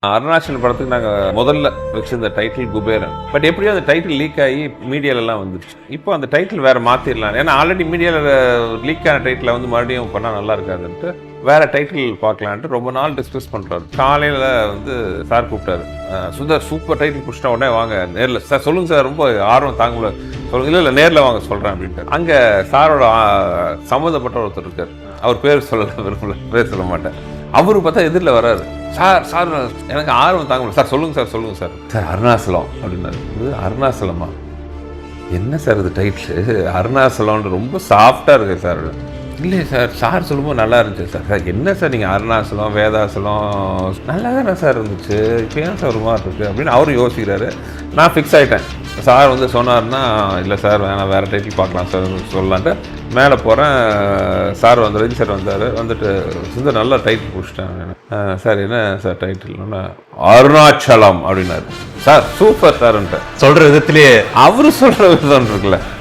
அருணாச்சல் படத்துக்கு நாங்கள் முதல்ல வச்சிருந்த டைட்டில் குபேரன். பட் எப்படியோ அந்த டைட்டில் லீக் ஆகி மீடியாலலாம் வந்துருச்சு. இப்போ அந்த டைட்டில் வேறு மாற்றிடலாம். ஏன்னா ஆல்ரெடி மீடியாவில் லீக் ஆன டைட்டில் வந்து மறுபடியும் பண்ணால் நல்லா இருக்காதுன்ட்டு வேறு டைட்டில் பார்க்கலான்ட்டு ரொம்ப நாள் டிஸ்கஸ் பண்ணுறாரு. காலையில் வந்து சார் கூப்பிட்டாரு, சுந்தர் சூப்பர் டைட்டில் பிடிச்சிட்டா உடனே வாங்க நேரில். சார் சொல்லுங்கள் சார், ரொம்ப ஆர்வம் தாங்கல. சொல்லுங்க, இல்லை நேரில் வாங்க சொல்கிறேன் அப்படின்ட்டு. அங்கே சாரோட சம்மந்தப்பட்ட ஒருத்தர் இருக்கார். அவர் பேர் சொல்ல விரும்பல, பேர் சொல்ல மாட்டேன். அவரு பார்த்தா எதிரில் வராரு. சார் சார் எனக்கு ஆர்வம் தாங்க சார், சொல்லுங்கள் சார் சொல்லுங்கள் சார். சார் அருணாச்சலம் அப்படின்னாரு. இது அருணாச்சலமா? என்ன சார் இது டைட்டில் அருணாச்சலம்னு ரொம்ப சாஃப்டாக இருக்கு சார். இல்லையே சார், சார் சொல்லும்போது நல்லா இருந்துச்சு சார். சார் என்ன சார் நீங்கள் அருணாச்சலம் வேதாச்சலம் நல்லா தானே சார் இருந்துச்சு, இப்போ ஏன் சார் ஒரு மாதிரி இருக்குது அப்படின்னு அவரும் யோசிக்கிறாரு. நான் ஃபிக்ஸ் ஆகிட்டேன். சார் வந்து சொன்னார்னா இல்லை சார் வேணாம் வேறு டைட்டில் பார்க்கலாம் சார் சொல்லலான்ட்டு மேலே போகிறேன். சார் வந்து ரஜி சார் வந்தார். வந்துட்டு சுந்தர் நல்லா டைட்டில் பிடிச்சிட்டேன். சார் என்ன சார் டைட்டில்னா அருணாச்சலம் அப்படின்னாரு. சார் சூப்பர் சார்ன்ட்டு சொல்கிற விதத்திலேயே அவரு சொல்கிற விதம் இருக்குல்ல.